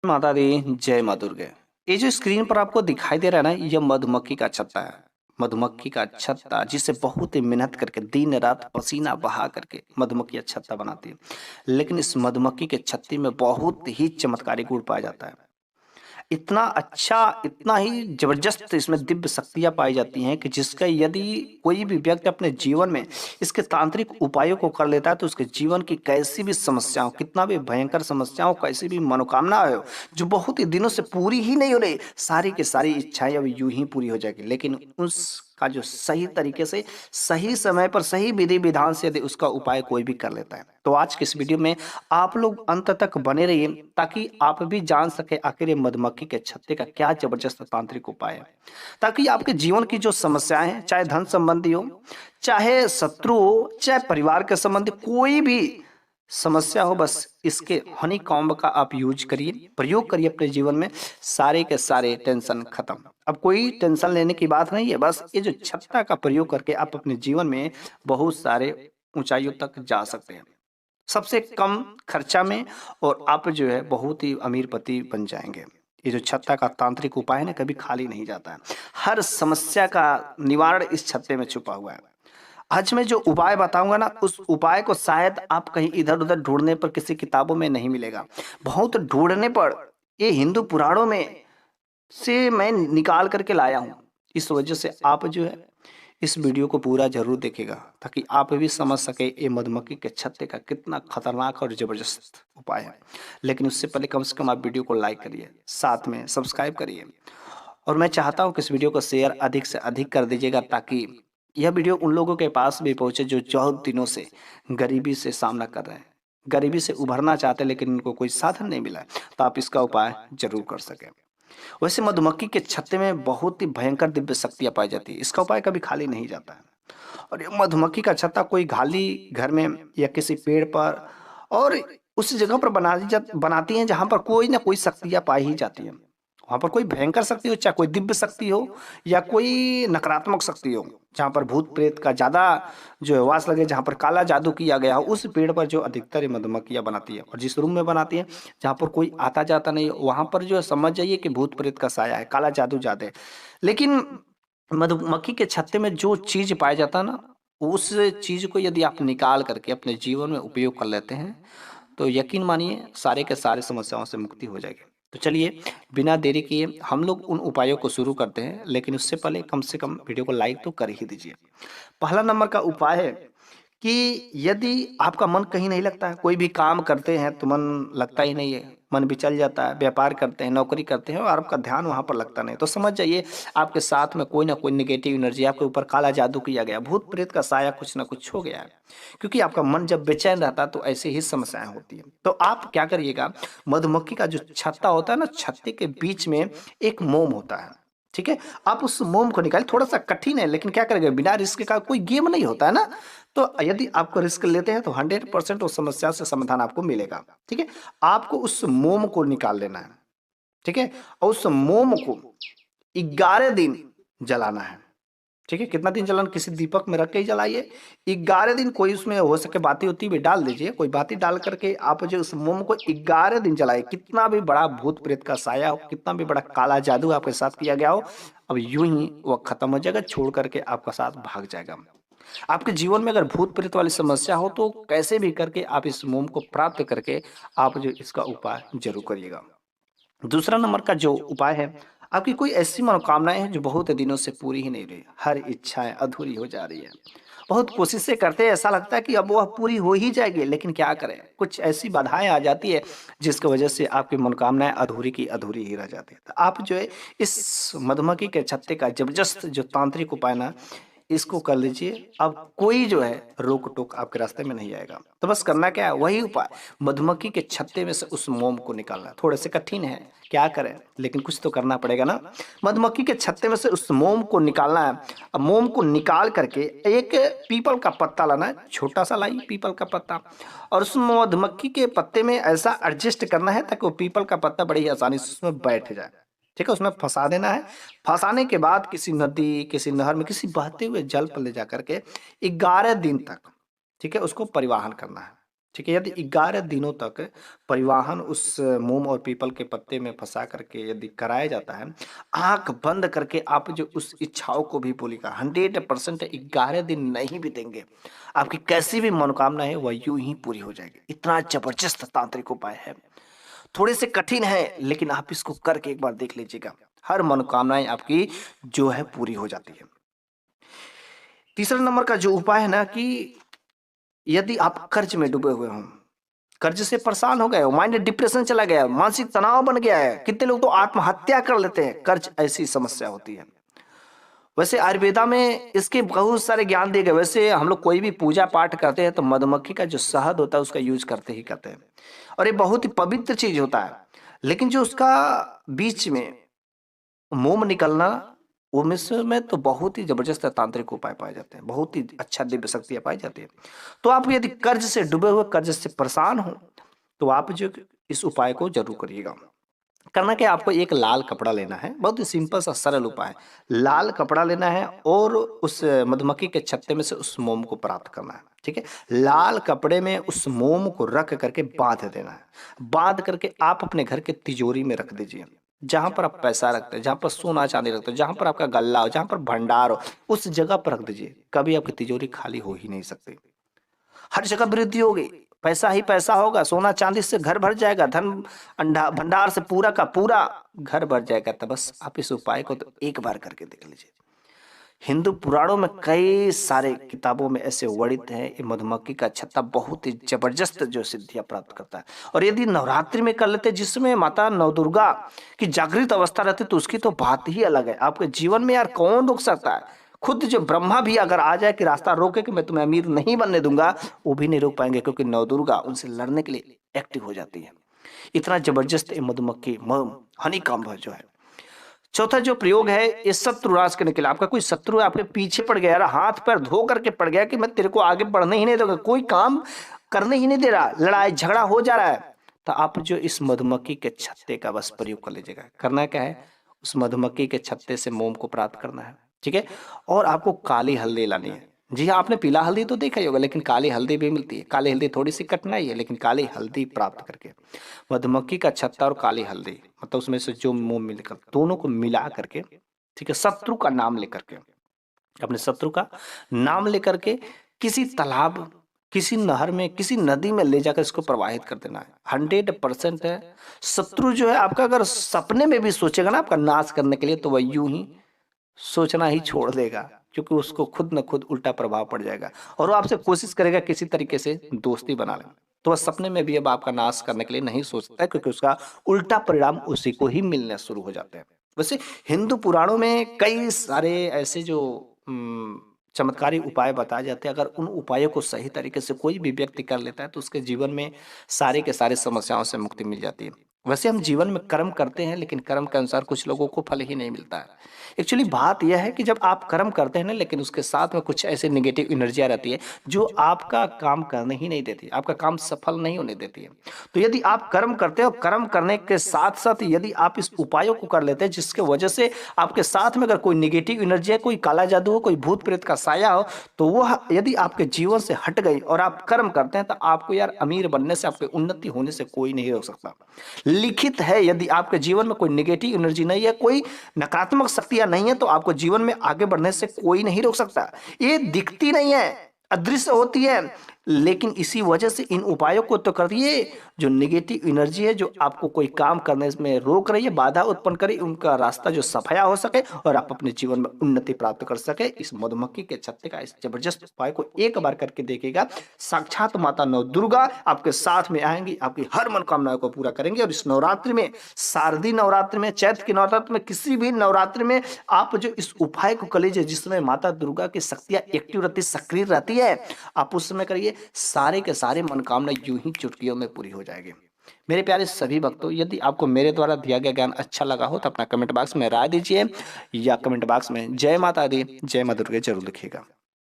माता दी जय माँ दुर्गे। ये जो स्क्रीन पर आपको दिखाई दे रहा है ना, ये मधुमक्खी का छत्ता है। मधुमक्खी का छत्ता जिसे बहुत ही मेहनत करके दिन रात पसीना बहा करके मधुमक्खी छत्ता बनाती है। लेकिन इस मधुमक्खी के छत्ते में बहुत ही चमत्कारी गुण पाया जाता है। इतना अच्छा, इतना ही जबरदस्त इसमें दिव्य शक्तियाँ पाई जाती हैं कि जिसका यदि कोई भी व्यक्ति अपने जीवन में इसके तांत्रिक उपायों को कर लेता है तो उसके जीवन की कैसी भी समस्या हो, कितना भी भयंकर समस्या हो, कैसी भी मनोकामना हो जो बहुत ही दिनों से पूरी ही नहीं हो रही, सारी की सारी इच्छाएं अब यूं ही पूरी हो जाएगी। लेकिन उसका जो सही तरीके से, सही समय पर, सही विधि विधान से यदि उसका उपाय कोई भी कर लेता है। तो आज के इस वीडियो में आप लोग अंत तक बने रहिए ताकि आप भी जान सके आखिर ये मधुमक्खी के छत्ते का क्या जबरदस्त तांत्रिक उपाय है, ताकि आपके जीवन की जो समस्याएं हैं, चाहे धन संबंधी हो, चाहे शत्रु हो, चाहे परिवार के संबंधी कोई भी समस्या हो, बस इसके हनी कॉम्ब का आप यूज करिए, प्रयोग करिए अपने जीवन में, सारे के सारे टेंशन खत्म। अब कोई टेंशन लेने की बात नहीं है, बस ये जो छत्ता का प्रयोग करके आप अपने जीवन में बहुत सारे ऊंचाइयों तक जा सकते हैं, सबसे कम खर्चा में, और आप जो है बहुत ही अमीरपति बन जाएंगे। ये जो छत्ता का तांत्रिक उपाय है ना, कभी खाली नहीं जाता है। हर समस्या का निवारण इस छत्ते में छुपा हुआ है। आज मैं जो उपाय बताऊंगा ना, उस उपाय को शायद आप कहीं इधर उधर ढूंढने पर किसी किताबों में नहीं मिलेगा, बहुत ढूंढने पर ये हिंदू पुराणों में से मैं निकाल करके लाया हूं। इस वजह से आप जो है इस वीडियो को पूरा जरूर देखेगा ताकि आप भी समझ सके ये मधुमक्खी के छत्ते का कितना खतरनाक और जबरदस्त उपाय है। लेकिन उससे पहले कम से कम आप वीडियो को लाइक करिए, साथ में सब्सक्राइब करिए, और मैं चाहता हूं कि इस वीडियो को शेयर अधिक से अधिक कर दीजिएगा ताकि यह वीडियो उन लोगों के पास भी पहुंचे जो बहुत दिनों से गरीबी से सामना कर रहे हैं, गरीबी से उभरना चाहते हैं लेकिन उनको कोई साधन नहीं मिला है। तो आप इसका उपाय जरूर कर सकें। वैसे मधुमक्खी के छत्ते में बहुत ही भयंकर दिव्य शक्तियां पाई जाती है, इसका उपाय कभी खाली नहीं जाता है। और ये मधुमक्खी का छत्ता कोई खाली घर में या किसी पेड़ पर और उस जगह पर बनाती हैं जहां पर कोई ना कोई शक्तियां पाई ही जाती हैं। वहां पर कोई भयंकर शक्ति हो, चाहे कोई दिव्य शक्ति हो या कोई नकारात्मक शक्ति हो, जहां पर भूत प्रेत का ज्यादा जो है वास लगे, जहां पर काला जादू किया गया हो, उस पेड़ पर जो अधिकतर ये मधुमक्खियां बनाती है। और जिस रूम में बनाती है जहां पर कोई आता जाता नहीं, वहां पर जो है समझ जाइए कि भूत प्रेत का साया है, काला जादू ज्यादा है। लेकिन मधुमक्खी के छत्ते में जो चीज पाया जाता है ना, उस चीज को यदि आप निकाल करके अपने जीवन में उपयोग कर लेते हैं तो यकीन मानिए सारे के सारे समस्याओं से मुक्ति हो जाएगी। तो चलिए बिना देरी किए हम लोग उन उपायों को शुरू करते हैं, लेकिन उससे पहले कम से कम वीडियो को लाइक तो कर ही दीजिए। पहला नंबर का उपाय है कि यदि आपका मन कहीं नहीं लगता है, कोई भी काम करते हैं तो मन लगता ही नहीं है, मन भी चल जाता है, व्यापार करते हैं, नौकरी करते हैं और आपका ध्यान वहां पर लगता नहीं, तो समझ जाइए आपके साथ में कोई ना कोई निगेटिव एनर्जी, आपके ऊपर काला जादू किया गया, भूत प्रेत का साया कुछ ना कुछ हो गया है। क्योंकि आपका मन जब बेचैन रहता है तो ऐसे ही समस्याएं होती है। तो आप क्या करिएगा, मधुमक्खी का जो छत्ता होता है ना, छत्ते के बीच में एक मोम होता है, ठीक है। आप उस मोम को निकालिए, थोड़ा सा कठिन है लेकिन क्या करेंगे, बिना रिस्क का कोई गेम नहीं होता है ना। तो यदि आपको रिस्क लेते हैं तो 100% उस समस्या से समाधान आपको मिलेगा, ठीक है। आपको उस मोम को निकाल लेना है, ठीक है, और उस मोम को 11 दिन जलाना है, ठीक है। कितना दिन जलाना, किसी दीपक में रख के ही जलाइए। 11 दिन, कोई उसमें हो सके बाती होती भी डाल दीजिए, कोई बाती डाल करके आप जो उस मोम को 11 दिन जलाइए। कितना भी बड़ा भूत प्रेत का साया हो, कितना भी बड़ा काला जादू आपके साथ किया गया हो, अब यूं ही वो खत्म हो जाएगा, छोड़ करके आपका साथ भाग जाएगा। आपके जीवन में अगर भूत प्रेत वाली समस्या हो तो कैसे भी करके आप इस मोम को प्राप्त करके आप जो इसका उपाय जरूर करिएगा। दूसरा नंबर का जो उपाय है, आपकी कोई ऐसी मनोकामनाएं हैं जो बहुत दिनों से पूरी ही नहीं रही, हर इच्छाएं अधूरी हो जा रही है, बहुत कोशिशें करते हैं, ऐसा लगता है कि अब वह पूरी हो ही जाएगी, लेकिन क्या करें, कुछ ऐसी बाधाएं आ जाती है जिसकी वजह से आपकी मनोकामनाएं अधूरी की अधूरी ही रह जाती है। तो आप जो है इस मधुमक्खी के छत्ते का जबरदस्त जो तांत्रिक उपाय ना, इसको कर लीजिए। अब कोई जो है रोक टोक आपके रास्ते में नहीं आएगा। तो बस करना क्या है, वही उपाय, मधुमक्खी के छत्ते में से उस मोम को निकालना। थोड़े से कठिन है, क्या करें, लेकिन कुछ तो करना पड़ेगा ना। मधुमक्खी के छत्ते में से उस मोम को निकालना है। अब मोम को निकाल करके एक पीपल का पत्ता लाना है, छोटा सा लाइए पीपल का पत्ता, और उस मधुमक्खी के पत्ते में ऐसा एडजस्ट करना है ताकि वो पीपल का पत्ता बड़ी ही आसानी से उसमें बैठ जाए, ठीक है। उसमें फंसा देना है। फंसाने के बाद किसी नदी, किसी नहर में, किसी बहते हुए जल पर ले जाकर के 11 दिन तक, ठीक है, उसको परिवहन करना है। ठीक है। यदि 11 दिनों तक परिवहन उस मोम और पीपल के पत्ते में फंसा करके यदि कराया जाता है, आंख बंद करके आप जो उस इच्छाओं को भी बोलिएगा 100% 11 दिन नहीं बीतेंगे, आपकी कैसी भी मनोकामना है वह यूं ही पूरी हो जाएगी। इतना जबरदस्त तांत्रिक उपाय है, थोड़े से कठिन है, लेकिन आप इसको करके एक बार देख लीजिएगा, हर मनोकामनाएं आपकी जो है पूरी हो जाती है। तीसरा नंबर का जो उपाय है ना कि यदि आप कर्ज में डूबे हुए हों, कर्ज से परेशान हो गए हो, माइंड डिप्रेशन चला गया है, मानसिक तनाव बन गया है, कितने लोग तो आत्महत्या कर लेते हैं, कर्ज ऐसी समस्या होती है। वैसे आयुर्वेदा में इसके बहुत सारे ज्ञान दिए गए। वैसे हम लोग कोई भी पूजा पाठ करते हैं तो मधुमक्खी का जो शहद होता है उसका यूज करते ही करते हैं, और ये बहुत ही पवित्र चीज होता है। लेकिन जो उसका बीच में मोम निकलना, वो मिश्र में तो बहुत ही जबरदस्त तांत्रिक उपाय पाए जाते हैं, बहुत ही अच्छा दिव्य शक्तियां पाई जाती है। तो आप यदि कर्ज से डूबे हुए, कर्ज से परेशान हो, तो आप जो इस उपाय को जरूर करिएगा। करना क्या, आपको एक लाल कपड़ा लेना है, बहुत ही सिंपल सा सरल उपाय है। लाल कपड़ा लेना है और उस मधुमक्खी के छत्ते में से उस मोम को प्राप्त करना है। ठीक है, लाल कपड़े में उस मोम को रख करके बांध देना है। बांध करके आप अपने घर के तिजोरी में रख दीजिए, जहां पर आप पैसा रखते हैं, जहां पर सोना चांदी रखते हैं, जहां पर आपका गल्ला हो, जहां पर भंडार हो, उस जगह पर रख दीजिए। कभी आपकी तिजोरी खाली हो ही नहीं सकती, हर जगह वृद्धि होगी, पैसा ही पैसा होगा, सोना चांदी से घर भर जाएगा, धन भंडार से पूरा का पूरा घर भर जाएगा। तो बस आप इस उपाय को तो एक बार करके देख लीजिए। हिंदू पुराणों में कई सारे किताबों में ऐसे वर्णित है, ये मधुमक्खी का छत्ता बहुत ही जबरदस्त जो सिद्धियां प्राप्त करता है। और यदि नवरात्रि में कर लेते, जिसमें माता नवदुर्गा की जागृत अवस्था रहती, तो उसकी तो बात ही अलग है। आपके जीवन में यार कौन रोक सकता है, खुद जो ब्रह्मा भी अगर आ जाए कि रास्ता रोके कि मैं तुम्हें अमीर नहीं बनने दूंगा, वो भी नहीं रोक पाएंगे, क्योंकि नवदुर्गा उनसे लड़ने के लिए एक्टिव हो जाती है। इतना जबरदस्त ये मधुमक्खी हनी काम्ब जो है। चौथा जो प्रयोग है, ये शत्रु नाश करने के लिए। आपका कोई शत्रु है, आपके पीछे पड़ गया, हाथ पैर धो करके पड़ गया कि मैं तेरे को आगे बढ़ने ही नहीं दूंगा, कोई काम करने ही नहीं दे रहा, लड़ाई झगड़ा हो जा रहा है, तो आप जो इस मधुमक्खी के छत्ते का बस प्रयोग कर लीजिएगा। करना क्या है, उस मधुमक्खी के छत्ते से मोम को प्राप्त करना है। ठीक है, और आपको काली हल्दी लानी है। जी हाँ, आपने पीला हल्दी तो देखा ही होगा, लेकिन काली हल्दी भी मिलती है। काली हल्दी थोड़ी सी कठिनाई है, लेकिन काली हल्दी प्राप्त करके मधुमक्खी का छत्ता और काली हल्दी, मतलब उसमें से जो मोम मिलकर, दोनों को मिला करके, ठीक है, शत्रु का नाम लेकर के, अपने शत्रु का नाम लेकर के किसी तालाब, किसी नहर में, किसी नदी में ले जाकर इसको प्रवाहित कर देना है। 100% है। शत्रु जो है आपका अगर सपने में भी सोचेगा ना आपका नाश करने के लिए, तो वह यूं ही सोचना ही छोड़ देगा, क्योंकि उसको खुद न खुद उल्टा प्रभाव पड़ जाएगा, और वो आपसे कोशिश करेगा किसी तरीके से दोस्ती बना ले। तो वह सपने में भी अब आपका नाश करने के लिए नहीं सोचता है, क्योंकि उसका उल्टा परिणाम उसी को ही मिलने शुरू हो जाते हैं। वैसे हिंदू पुराणों में कई सारे ऐसे जो चमत्कारी उपाय बताए जाते हैं। अगर उन उपायों को सही तरीके से कोई भी व्यक्ति कर लेता है, तो उसके जीवन में सारे के सारे समस्याओं से मुक्ति मिल जाती है। वैसे हम जीवन में कर्म करते हैं, लेकिन कर्म के अनुसार कुछ लोगों को फल ही नहीं मिलता है। एक्चुअली बात यह है कि जब आप कर्म करते हैं ना, लेकिन उसके साथ में कुछ ऐसे निगेटिव एनर्जियां रहती है जो आपका काम करने ही नहीं देती, आपका काम सफल नहीं होने देती है। तो यदि आप कर्म करते हो, कर्म करने के साथ साथ यदि आप इस उपायों को कर लेते हैं, जिसके वजह से आपके साथ में अगर कोई निगेटिव एनर्जी है, कोई काला जादू हो, कोई भूत प्रेत का साया हो, तो वह यदि आपके जीवन से हट गई और आप कर्म करते हैं, तो आपको यार अमीर बनने से, आपके उन्नति होने से कोई नहीं रोक सकता। लिखित है, यदि आपके जीवन में कोई निगेटिव एनर्जी नहीं है, कोई नकारात्मक शक्तियां नहीं है, तो आपको जीवन में आगे बढ़ने से कोई नहीं रोक सकता। ये दिखती नहीं है, अदृश्य होती है, लेकिन इसी वजह से इन उपायों को तो करिए। जो निगेटिव एनर्जी है, जो आपको कोई काम करने में रोक रही है, बाधा उत्पन्न करे, उनका रास्ता जो सफाया हो सके और आप अपने जीवन में उन्नति प्राप्त कर सके। इस मधुमक्खी के छत्ते का इस जबरदस्त उपाय को एक बार करके देखिएगा, साक्षात माता नव दुर्गा आपके साथ में आएंगी, आपकी हर मनोकामनाओं को पूरा करेंगे। और इस नवरात्रि में, शारदीय नवरात्रि में, चैत्र की नवरात्रि में, किसी भी नवरात्रि में आप जो इस उपाय को कर लीजिए, जिसमें माता दुर्गा की शक्तियां एक्टिव रहती, सक्रिय रहती है, आप उस समय करिए, सारे के सारे मनोकामना यूं ही चुटकियों में पूरी हो जाएगी। मेरे प्यारे सभी भक्तों, यदि आपको मेरे द्वारा दिया गया ज्ञान अच्छा लगा हो, तो अपना कमेंट बॉक्स में राय दीजिए, या कमेंट बॉक्स में जय माता दी, जय मां दुर्गे जरूर लिखिएगा।